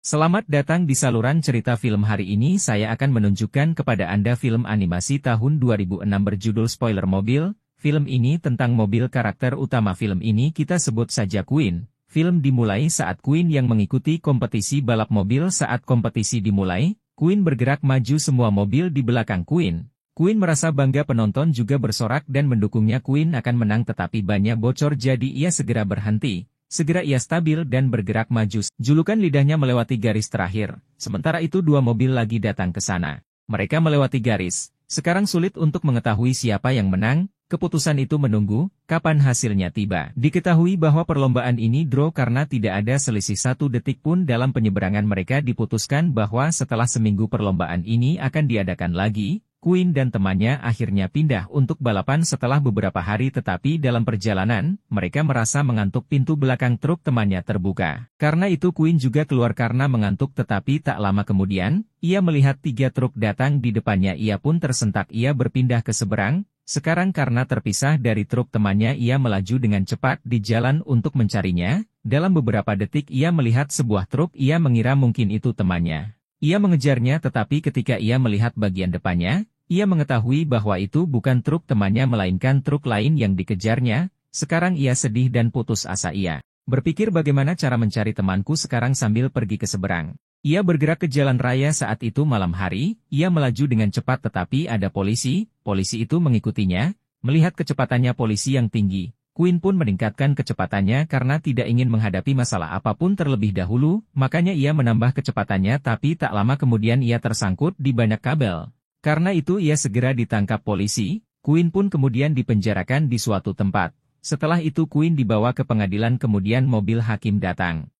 Selamat datang di saluran cerita film. Hari ini saya akan menunjukkan kepada Anda film animasi tahun 2006 berjudul Spoiler Mobil. Film ini tentang mobil. Karakter utama film ini kita sebut saja Queen. Film dimulai saat Queen yang mengikuti kompetisi balap mobil. Saat kompetisi dimulai, Queen bergerak maju semua mobil di belakang Queen. Queen merasa bangga, penonton juga bersorak dan mendukungnya. Queen akan menang tetapi banyak bocor jadi ia segera berhenti. Segera ia stabil dan bergerak maju. Julukan lidahnya melewati garis terakhir. Sementara itu dua mobil lagi datang ke sana. Mereka melewati garis. Sekarang sulit untuk mengetahui siapa yang menang. Keputusan itu menunggu kapan hasilnya tiba. Diketahui bahwa perlombaan ini draw karena tidak ada selisih 1 detik pun dalam penyeberangan. Mereka diputuskan bahwa setelah seminggu perlombaan ini akan diadakan lagi. Queen dan temannya akhirnya pindah untuk balapan setelah beberapa hari, tetapi dalam perjalanan, mereka merasa mengantuk. Pintu belakang truk temannya terbuka. Karena itu Queen juga keluar karena mengantuk, tetapi tak lama kemudian, ia melihat 3 truk datang di depannya. Ia pun tersentak. Ia berpindah ke seberang. Sekarang karena terpisah dari truk temannya, ia melaju dengan cepat di jalan untuk mencarinya. Dalam beberapa detik ia melihat sebuah truk. Ia mengira mungkin itu temannya. Ia mengejarnya, tetapi ketika ia melihat bagian depannya, ia mengetahui bahwa itu bukan truk temannya melainkan truk lain yang dikejarnya. Sekarang ia sedih dan putus asa. Ia berpikir bagaimana cara mencari temanku sekarang sambil pergi ke seberang. Ia bergerak ke jalan raya. Saat itu malam hari, ia melaju dengan cepat tetapi ada polisi. Polisi itu mengikutinya. Melihat kecepatannya polisi yang tinggi, Queen pun meningkatkan kecepatannya karena tidak ingin menghadapi masalah apapun terlebih dahulu. Makanya ia menambah kecepatannya, tapi tak lama kemudian ia tersangkut di banyak kabel. Karena itu ia segera ditangkap polisi. Queen pun kemudian dipenjarakan di suatu tempat. Setelah itu Queen dibawa ke pengadilan, kemudian mobil hakim datang.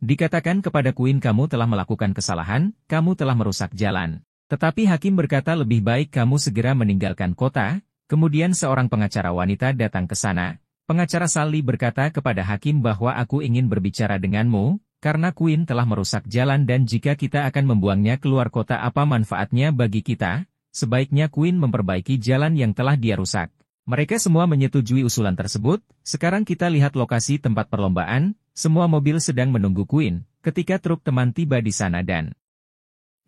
Dikatakan kepada Queen, kamu telah melakukan kesalahan, kamu telah merusak jalan. Tetapi hakim berkata lebih baik kamu segera meninggalkan kota. Kemudian seorang pengacara wanita datang ke sana. Pengacara Sally berkata kepada hakim bahwa aku ingin berbicara denganmu. Karena Queen telah merusak jalan dan jika kita akan membuangnya keluar kota, apa manfaatnya bagi kita? Sebaiknya Queen memperbaiki jalan yang telah dia rusak. Mereka semua menyetujui usulan tersebut. Sekarang kita lihat lokasi tempat perlombaan. Semua mobil sedang menunggu Queen. Ketika truk teman tiba di sana dan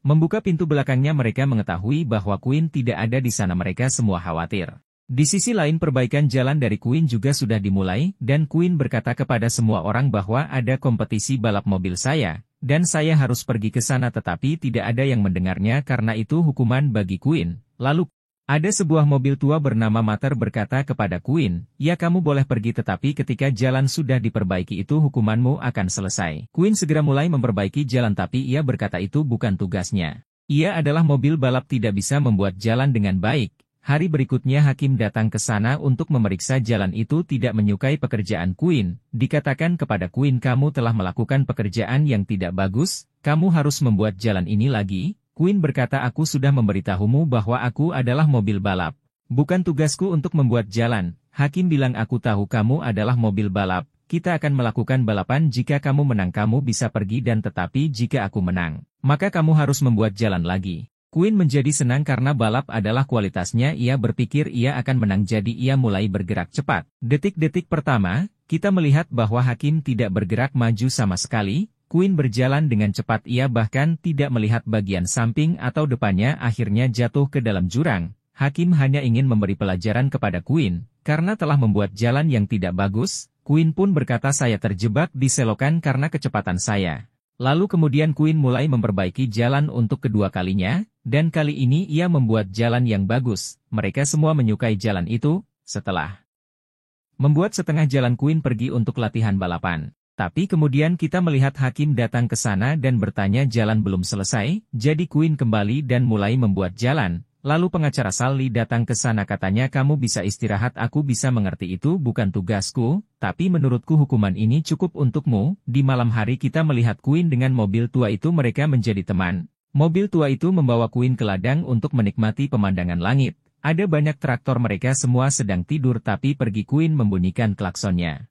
membuka pintu belakangnya, mereka mengetahui bahwa Queen tidak ada di sana. Mereka semua khawatir. Di sisi lain, perbaikan jalan dari Queen juga sudah dimulai, dan Queen berkata kepada semua orang bahwa ada kompetisi balap mobil saya, dan saya harus pergi ke sana, tetapi tidak ada yang mendengarnya karena itu hukuman bagi Queen. Lalu, ada sebuah mobil tua bernama Mater berkata kepada Queen, ya kamu boleh pergi tetapi ketika jalan sudah diperbaiki itu hukumanmu akan selesai. Queen segera mulai memperbaiki jalan tapi ia berkata itu bukan tugasnya. Ia adalah mobil balap, tidak bisa membuat jalan dengan baik. Hari berikutnya hakim datang ke sana untuk memeriksa jalan itu. Tidak menyukai pekerjaan Queen. Dikatakan kepada Queen, kamu telah melakukan pekerjaan yang tidak bagus, kamu harus membuat jalan ini lagi. Queen berkata, aku sudah memberitahumu bahwa aku adalah mobil balap. Bukan tugasku untuk membuat jalan. Hakim bilang, aku tahu kamu adalah mobil balap. Kita akan melakukan balapan, jika kamu menang kamu bisa pergi dan tetapi jika aku menang, maka kamu harus membuat jalan lagi. Queen menjadi senang karena balap adalah kualitasnya. Ia berpikir ia akan menang jadi ia mulai bergerak cepat. Detik-detik pertama, kita melihat bahwa hakim tidak bergerak maju sama sekali. Queen berjalan dengan cepat, ia bahkan tidak melihat bagian samping atau depannya, akhirnya jatuh ke dalam jurang. Hakim hanya ingin memberi pelajaran kepada Queen, karena telah membuat jalan yang tidak bagus. Queen pun berkata, saya terjebak di selokan karena kecepatan saya. Lalu kemudian Queen mulai memperbaiki jalan untuk kedua kalinya, dan kali ini ia membuat jalan yang bagus. Mereka semua menyukai jalan itu. Setelah membuat setengah jalan, Queen pergi untuk latihan balapan. Tapi kemudian kita melihat hakim datang ke sana dan bertanya jalan belum selesai, jadi Queen kembali dan mulai membuat jalan. Lalu pengacara Sally datang ke sana, katanya kamu bisa istirahat, aku bisa mengerti itu bukan tugasku, tapi menurutku hukuman ini cukup untukmu. Di malam hari kita melihat Queen dengan mobil tua itu, mereka menjadi teman. Mobil tua itu membawa Queen ke ladang untuk menikmati pemandangan langit. Ada banyak traktor, mereka semua sedang tidur tapi pergi Queen membunyikan klaksonnya.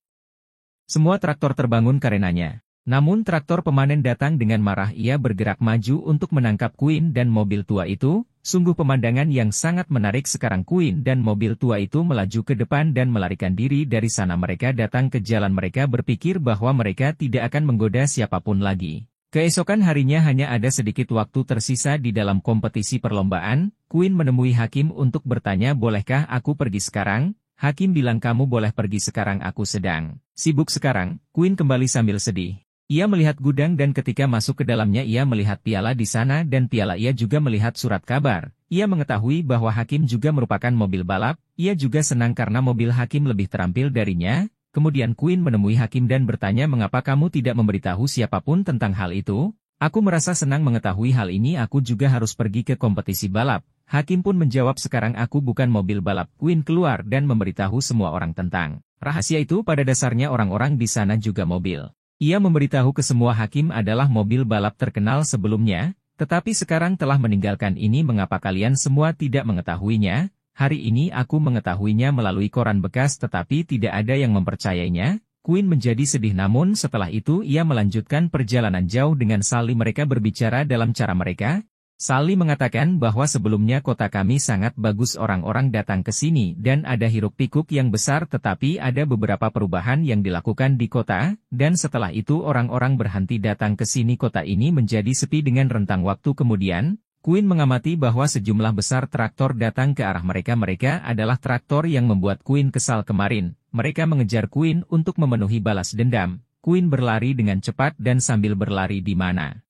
Semua traktor terbangun karenanya. Namun traktor pemanen datang dengan marah, ia bergerak maju untuk menangkap Queen dan mobil tua itu. Sungguh pemandangan yang sangat menarik. Sekarang Queen dan mobil tua itu melaju ke depan dan melarikan diri dari sana. Mereka datang ke jalan, mereka berpikir bahwa mereka tidak akan menggoda siapapun lagi. Keesokan harinya hanya ada sedikit waktu tersisa di dalam kompetisi perlombaan, Queen menemui Hakim untuk bertanya bolehkah aku pergi sekarang? Hakim bilang kamu boleh pergi sekarang aku sedang sibuk sekarang. Queen kembali sambil sedih. Ia melihat gudang dan ketika masuk ke dalamnya ia melihat piala di sana dan piala ia juga melihat surat kabar. Ia mengetahui bahwa Hakim juga merupakan mobil balap, ia juga senang karena mobil Hakim lebih terampil darinya. Kemudian Queen menemui Hakim dan bertanya mengapa kamu tidak memberitahu siapapun tentang hal itu? Aku merasa senang mengetahui hal ini aku juga harus pergi ke kompetisi balap. Hakim pun menjawab sekarang aku bukan mobil balap. Queen keluar dan memberitahu semua orang tentang rahasia itu pada dasarnya orang-orang di sana juga mobil. Ia memberitahu ke semua Hakim adalah mobil balap terkenal sebelumnya, tetapi sekarang telah meninggalkan ini mengapa kalian semua tidak mengetahuinya? Hari ini aku mengetahuinya melalui koran bekas tetapi tidak ada yang mempercayainya. Queen menjadi sedih namun setelah itu ia melanjutkan perjalanan jauh dengan Sally mereka berbicara dalam cara mereka. Sally mengatakan bahwa sebelumnya kota kami sangat bagus orang-orang datang ke sini dan ada hiruk-pikuk yang besar tetapi ada beberapa perubahan yang dilakukan di kota, dan setelah itu orang-orang berhenti datang ke sini kota ini menjadi sepi dengan rentang waktu kemudian. Queen mengamati bahwa sejumlah besar traktor datang ke arah mereka adalah traktor yang membuat Queen kesal kemarin. Mereka mengejar Queen untuk memenuhi balas dendam. Queen berlari dengan cepat dan sambil berlari di mana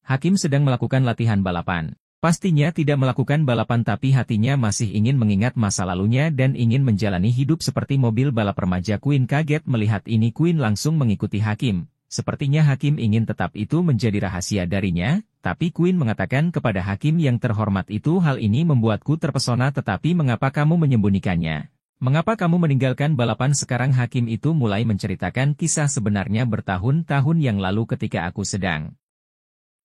Hakim sedang melakukan latihan balapan. Pastinya tidak melakukan balapan tapi hatinya masih ingin mengingat masa lalunya dan ingin menjalani hidup seperti mobil balap remaja. Queen kaget melihat ini Queen langsung mengikuti Hakim. Sepertinya Hakim ingin tetap itu menjadi rahasia darinya, tapi Queen mengatakan kepada Hakim yang terhormat itu hal ini membuatku terpesona tetapi mengapa kamu menyembunyikannya? Mengapa kamu meninggalkan balapan sekarang? Hakim itu mulai menceritakan kisah sebenarnya bertahun-tahun yang lalu ketika aku sedang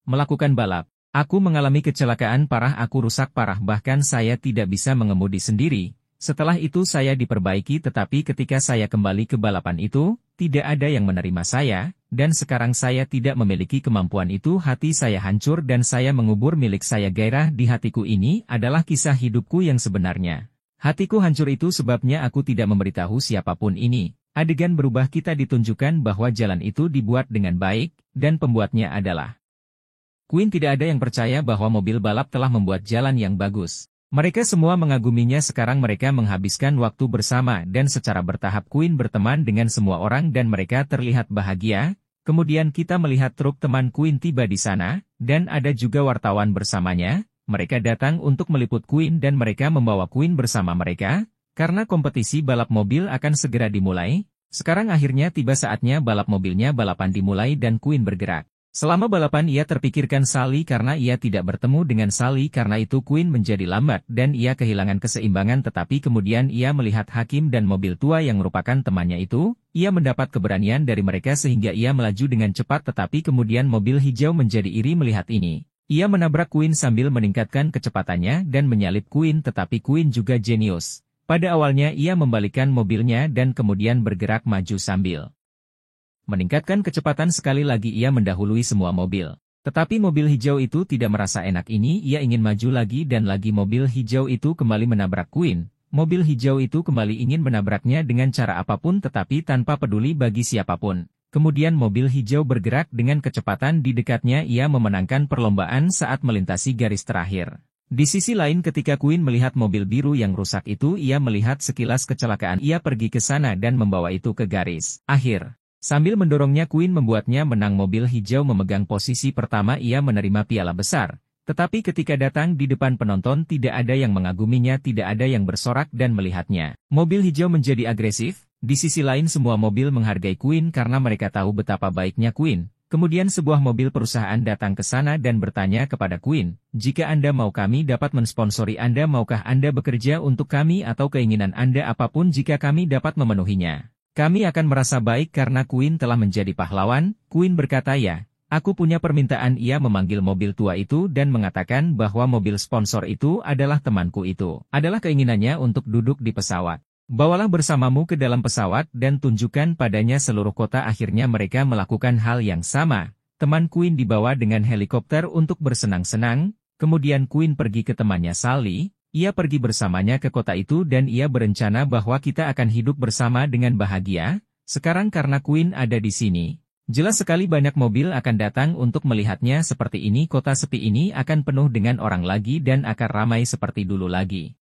melakukan balap. Aku mengalami kecelakaan parah, aku rusak parah bahkan saya tidak bisa mengemudi sendiri. Setelah itu saya diperbaiki tetapi ketika saya kembali ke balapan itu, tidak ada yang menerima saya, dan sekarang saya tidak memiliki kemampuan itu. Hati saya hancur dan saya mengubur milik saya. Gairah di hatiku ini adalah kisah hidupku yang sebenarnya. Hatiku hancur itu sebabnya aku tidak memberitahu siapapun ini. Adegan berubah kita ditunjukkan bahwa jalan itu dibuat dengan baik, dan pembuatnya adalah Queen. Tidak ada yang percaya bahwa mobil balap telah membuat jalan yang bagus. Mereka semua mengaguminya. Sekarang mereka menghabiskan waktu bersama dan secara bertahap Queen berteman dengan semua orang dan mereka terlihat bahagia. Kemudian kita melihat truk teman Queen tiba di sana, dan ada juga wartawan bersamanya. Mereka datang untuk meliput Queen dan mereka membawa Queen bersama mereka, karena kompetisi balap mobil akan segera dimulai. Sekarang akhirnya tiba saatnya balap mobilnya balapan dimulai dan Queen bergerak. Selama balapan ia terpikirkan Sally karena ia tidak bertemu dengan Sally karena itu Queen menjadi lambat dan ia kehilangan keseimbangan tetapi kemudian ia melihat Hakim dan mobil tua yang merupakan temannya itu, ia mendapat keberanian dari mereka sehingga ia melaju dengan cepat tetapi kemudian mobil hijau menjadi iri melihat ini. Ia menabrak Queen sambil meningkatkan kecepatannya dan menyalip Queen tetapi Queen juga jenius. Pada awalnya ia membalikkan mobilnya dan kemudian bergerak maju sambil meningkatkan kecepatan. Sekali lagi ia mendahului semua mobil. Tetapi mobil hijau itu tidak merasa enak ini, ia ingin maju lagi dan lagi mobil hijau itu kembali menabrak Queen. Mobil hijau itu kembali ingin menabraknya dengan cara apapun tetapi tanpa peduli bagi siapapun. Kemudian mobil hijau bergerak dengan kecepatan di dekatnya, ia memenangkan perlombaan saat melintasi garis terakhir. Di sisi lain ketika Queen melihat mobil biru yang rusak itu ia melihat sekilas kecelakaan, ia pergi ke sana dan membawa itu ke garis akhir. Sambil mendorongnya Queen membuatnya menang. Mobil hijau memegang posisi pertama, ia menerima piala besar. Tetapi ketika datang di depan penonton tidak ada yang mengaguminya, tidak ada yang bersorak dan melihatnya. Mobil hijau menjadi agresif, di sisi lain semua mobil menghargai Queen karena mereka tahu betapa baiknya Queen. Kemudian sebuah mobil perusahaan datang ke sana dan bertanya kepada Queen, jika Anda mau kami dapat mensponsori Anda, maukah Anda bekerja untuk kami atau keinginan Anda apapun jika kami dapat memenuhinya? Kami akan merasa baik karena Queen telah menjadi pahlawan. Queen berkata ya, aku punya permintaan. Ia memanggil mobil tua itu dan mengatakan bahwa mobil sponsor itu adalah temanku, itu adalah keinginannya untuk duduk di pesawat. Bawalah bersamamu ke dalam pesawat dan tunjukkan padanya seluruh kota. Akhirnya mereka melakukan hal yang sama. Teman Queen dibawa dengan helikopter untuk bersenang-senang. Kemudian Queen pergi ke temannya Sally. Ia pergi bersamanya ke kota itu dan ia berencana bahwa kita akan hidup bersama dengan bahagia. Sekarang karena Queen ada di sini, Jelas sekali banyak mobil akan datang untuk melihatnya seperti ini. Kota sepi ini akan penuh dengan orang lagi dan akan ramai seperti dulu lagi.